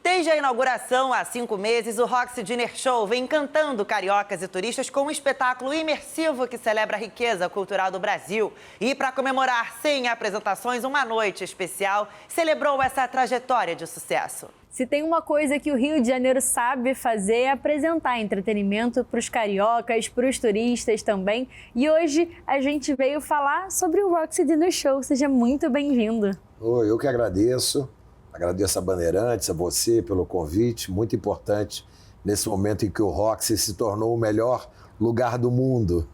Desde a inauguração há 5 meses, o Roxy Dinner Show vem encantando cariocas e turistas com um espetáculo imersivo que celebra a riqueza cultural do Brasil. E para comemorar 100 apresentações, uma noite especial celebrou essa trajetória de sucesso. Se tem uma coisa que o Rio de Janeiro sabe fazer é apresentar entretenimento para os cariocas, para os turistas também. E hoje a gente veio falar sobre o Roxy Dinner Show. Seja muito bem-vindo. Oi, eu que agradeço. Agradeço a Bandeirantes, a você pelo convite, muito importante nesse momento em que o Roxy se tornou o melhor lugar do mundo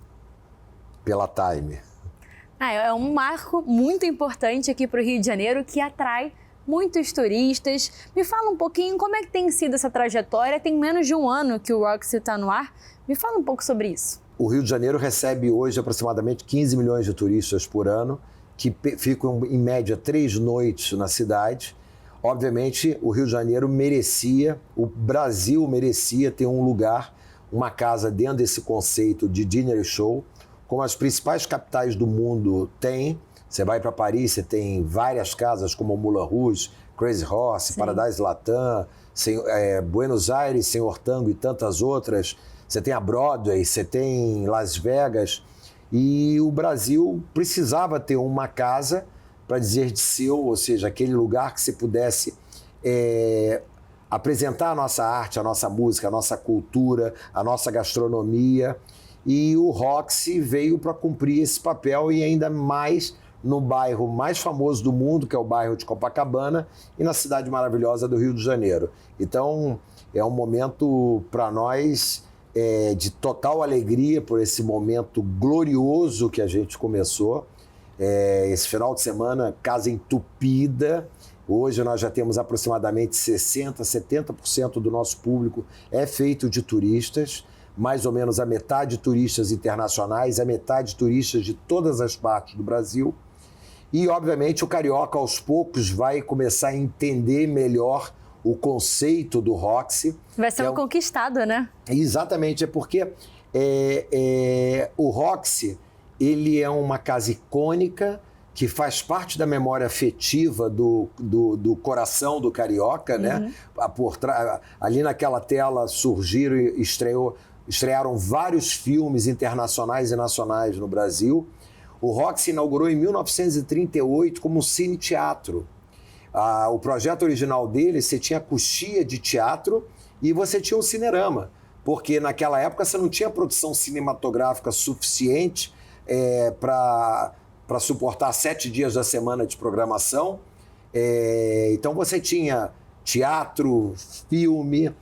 pela Time. É um marco muito importante aqui para o Rio de Janeiro que atrai muitos turistas. Me fala um pouquinho como é que tem sido essa trajetória. Tem menos de um ano que o Roxy está no ar. Me fala um pouco sobre isso. O Rio de Janeiro recebe hoje aproximadamente 15 milhões de turistas por ano, que ficam em média 3 noites na cidade. Obviamente, o Rio de Janeiro merecia, o Brasil merecia ter um lugar, uma casa dentro desse conceito de dinner show, como as principais capitais do mundo têm. Você vai para Paris, você tem várias casas como Moulin Rouge, Crazy Horse, Paradise Latam, Buenos Aires, Senhor Tango e tantas outras. Você tem a Broadway, você tem Las Vegas. E o Brasil precisava ter uma casa para dizer de seu, ou seja, aquele lugar que você pudesse apresentar a nossa arte, a nossa música, a nossa cultura, a nossa gastronomia. E o Roxy veio para cumprir esse papel e ainda mais no bairro mais famoso do mundo, que é o bairro de Copacabana, e na cidade maravilhosa do Rio de Janeiro. Então, é um momento para nós de total alegria por esse momento glorioso que a gente começou. Esse final de semana, casa entupida. Hoje nós já temos aproximadamente 60%, 70% do nosso público é feito de turistas, mais ou menos a metade turistas internacionais, a metade turistas de todas as partes do Brasil. E, obviamente, o carioca, aos poucos, vai começar a entender melhor o conceito do Roxy. Vai ser conquistado, né? Exatamente, é porque o Roxy, ele é uma casa icônica que faz parte da memória afetiva do coração do carioca, né? Ali naquela tela surgiram e estrearam vários filmes internacionais e nacionais no Brasil. O Roxy inaugurou em 1938 como um cine-teatro. O projeto original dele, você tinha coxia de teatro e você tinha um cinerama, porque naquela época você não tinha produção cinematográfica suficiente para suportar 7 dias da semana de programação. Então você tinha teatro, filme,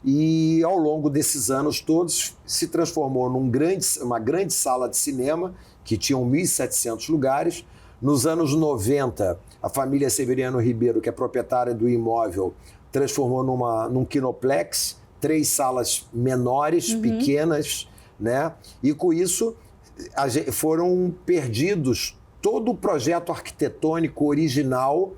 e ao longo desses anos todos se transformou numa grande sala de cinema que tinha 1.700 lugares. Nos anos 90, a família Severiano Ribeiro, que é proprietária do imóvel, transformou num Kinoplex, 3 salas menores, pequenas, né? E com isso foram perdidos todo o projeto arquitetônico original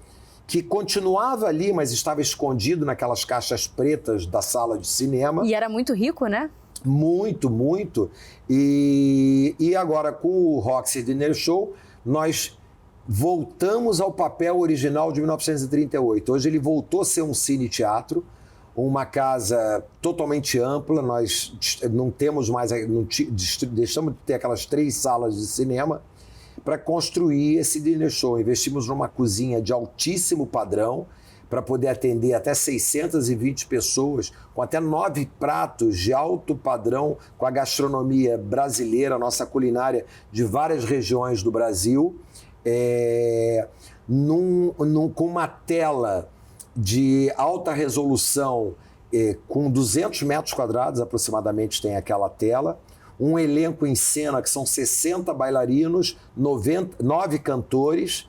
que continuava ali, mas estava escondido naquelas caixas pretas da sala de cinema. E era muito rico, né? Muito, muito. E agora, com o Roxy Dinner Show, nós voltamos ao papel original de 1938. Hoje ele voltou a ser um cine-teatro, uma casa totalmente ampla. Nós não temos mais, deixamos de ter aquelas 3 salas de cinema para construir esse dinner show. Investimos numa cozinha de altíssimo padrão para poder atender até 620 pessoas, com até 9 pratos de alto padrão, com a gastronomia brasileira, a nossa culinária de várias regiões do Brasil, com uma tela de alta resolução, com 200 metros quadrados aproximadamente tem aquela tela, um elenco em cena que são 60 bailarinos, 9 cantores,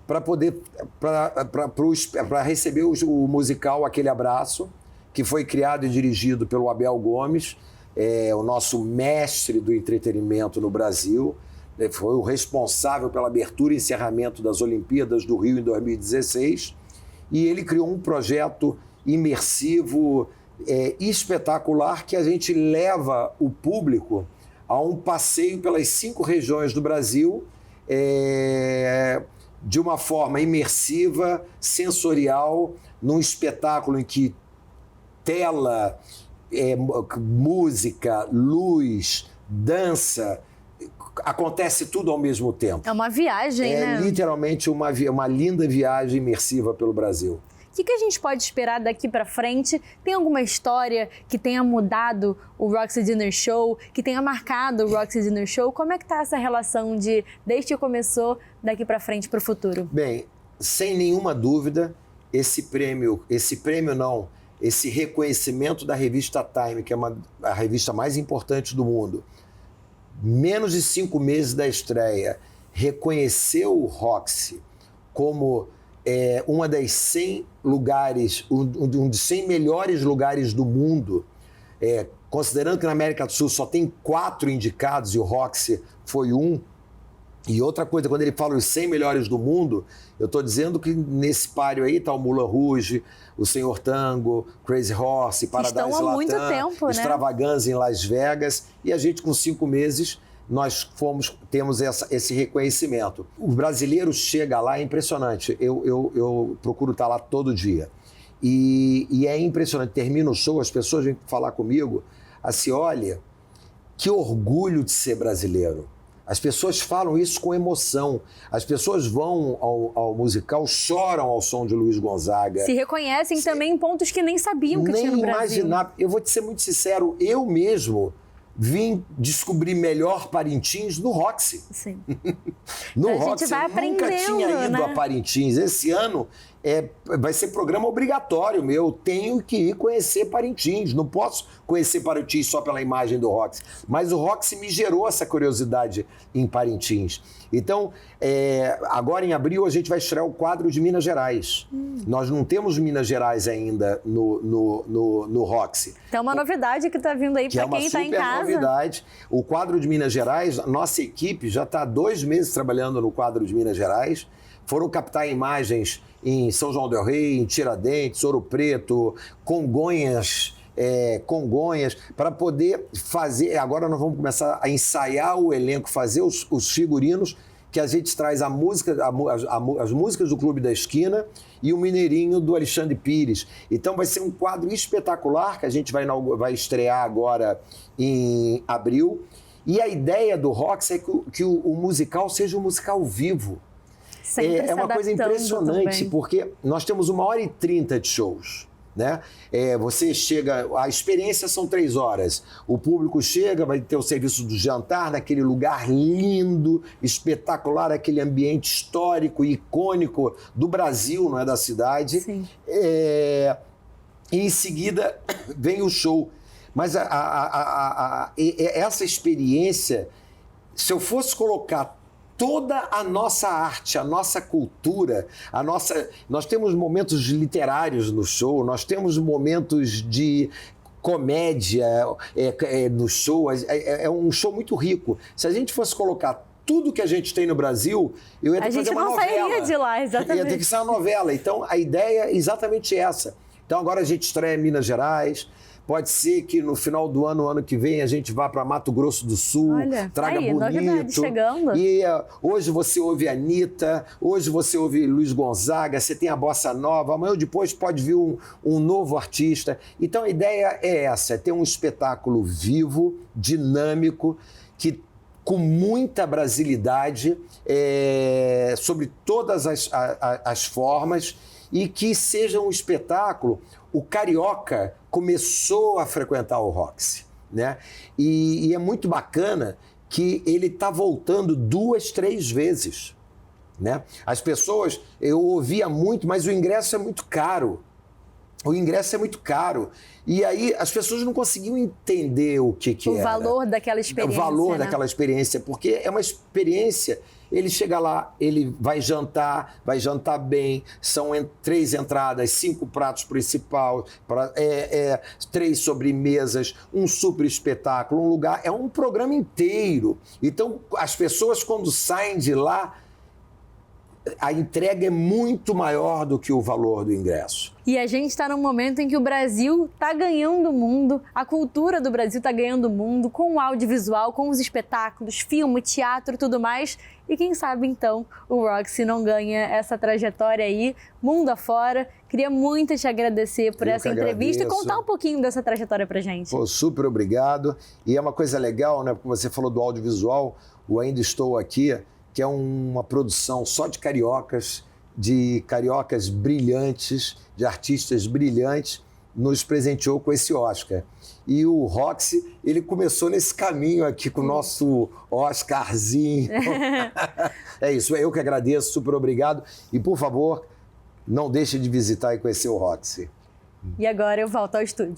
para receber o musical Aquele Abraço, que foi criado e dirigido pelo Abel Gomes, o nosso mestre do entretenimento no Brasil. Foi o responsável pela abertura e encerramento das Olimpíadas do Rio em 2016. E ele criou um projeto imersivo, espetacular, que a gente leva o público a um passeio pelas 5 regiões do Brasil, de uma forma imersiva, sensorial, num espetáculo em que tela, música, luz, dança, acontece tudo ao mesmo tempo. É uma viagem, né? É literalmente uma linda viagem imersiva pelo Brasil. O que a gente pode esperar daqui para frente? Tem alguma história que tenha mudado o Roxy Dinner Show, que tenha marcado o Roxy Dinner Show? Como é que tá essa relação desde que começou, daqui para frente, para o futuro? Bem, sem nenhuma dúvida, esse reconhecimento da revista Time, que é a revista mais importante do mundo, menos de 5 meses da estreia, reconheceu o Roxy como uma das 100 lugares, um dos 100 melhores lugares do mundo, considerando que na América do Sul só tem 4 indicados e o Roxy foi um. E outra coisa, quando ele fala os 100 melhores do mundo, eu estou dizendo que nesse páreo aí está o Moulin Rouge, o Senhor Tango, Crazy Horse, Paradise Latam, estão há muito tempo, né? Extravaganza em Las Vegas, e a gente com 5 meses nós temos esse reconhecimento. O brasileiro chega lá, é impressionante. Eu procuro estar lá todo dia. E é impressionante. Termina o show, as pessoas vêm falar comigo assim, olha, que orgulho de ser brasileiro. As pessoas falam isso com emoção. As pessoas vão ao musical, choram ao som de Luiz Gonzaga. Se reconhecem também em pontos que nem sabiam que tinha no Brasil. Nem imaginar. Eu vou te ser muito sincero, eu mesmo vim descobre melhor Parintins no Roxy. Sim. No a Roxy, gente vai nunca tinha ido, né, a Parintins. Esse ano vai ser programa obrigatório meu. Eu tenho que ir conhecer Parintins. Não posso conhecer Parintins só pela imagem do Roxy. Mas o Roxy me gerou essa curiosidade em Parintins. Então, agora em abril, a gente vai estrear o quadro de Minas Gerais. Nós não temos Minas Gerais ainda no Roxy. Então, uma novidade que está vindo aí para quem está em casa. É uma super novidade. O quadro de Minas Gerais, nossa equipe já está há 2 meses trabalhando no quadro de Minas Gerais. Foram captar imagens em São João del Rei, em Tiradentes, Ouro Preto, Congonhas, para poder fazer. Agora nós vamos começar a ensaiar o elenco, fazer os figurinos, que a gente traz as músicas do Clube da Esquina e o Mineirinho do Alexandre Pires. Então vai ser um quadro espetacular que a gente vai estrear agora em abril. E a ideia do Roxy é que o musical seja um musical vivo. É uma coisa impressionante, também. Porque nós temos 1h30 de shows. Né? Você chega, a experiência são 3 horas. O público chega, vai ter o serviço do jantar naquele lugar lindo, espetacular, aquele ambiente histórico e icônico do Brasil, não é, da cidade. Sim. E em seguida vem o show. Mas essa experiência, se eu fosse colocar toda a nossa arte, a nossa cultura, nós temos momentos literários no show, nós temos momentos de comédia no show, é um show muito rico. Se a gente fosse colocar tudo que a gente tem no Brasil, eu ia ter que fazer uma novela. A gente não sairia de lá, exatamente. Ia ter que ser uma novela. Então, a ideia é exatamente essa. Então, agora a gente estreia em Minas Gerais. Pode ser que no final do ano que vem, a gente vá para Mato Grosso do Sul, traga bonito. Chegando. E hoje você ouve a Anitta, hoje você ouve Luiz Gonzaga, você tem a Bossa Nova, amanhã ou depois pode vir um novo artista. Então a ideia é essa, é ter um espetáculo vivo, dinâmico, que com muita brasilidade, sobre todas as formas, e que seja um espetáculo. O carioca começou a frequentar o Roxy, né? E é muito bacana que ele está voltando 2, 3 vezes, né? As pessoas, eu ouvia muito, mas o ingresso é muito caro. O ingresso é muito caro. E aí as pessoas não conseguiam entender o que era. O valor daquela experiência. O valor daquela experiência, porque é uma experiência. Ele chega lá, ele vai jantar bem, são 3 entradas, 5 pratos principais, 3 sobremesas, um super espetáculo, um lugar, é um programa inteiro. Então, as pessoas quando saem de lá, a entrega é muito maior do que o valor do ingresso. E a gente está num momento em que o Brasil está ganhando o mundo, a cultura do Brasil está ganhando o mundo, com o audiovisual, com os espetáculos, filme, teatro e tudo mais. E quem sabe, então, o Roxy não ganha essa trajetória aí, mundo afora. Queria muito te agradecer por essa entrevista e contar um pouquinho dessa trajetória pra gente. Pô, super obrigado. E é uma coisa legal, né? Porque você falou do audiovisual, o Ainda Estou Aqui, que é uma produção só de cariocas brilhantes, de artistas brilhantes, nos presenteou com esse Oscar. E o Roxy, ele começou nesse caminho aqui com o nosso Oscarzinho. É isso, eu que agradeço, super obrigado. E, por favor, não deixe de visitar e conhecer o Roxy. E agora eu volto ao estúdio.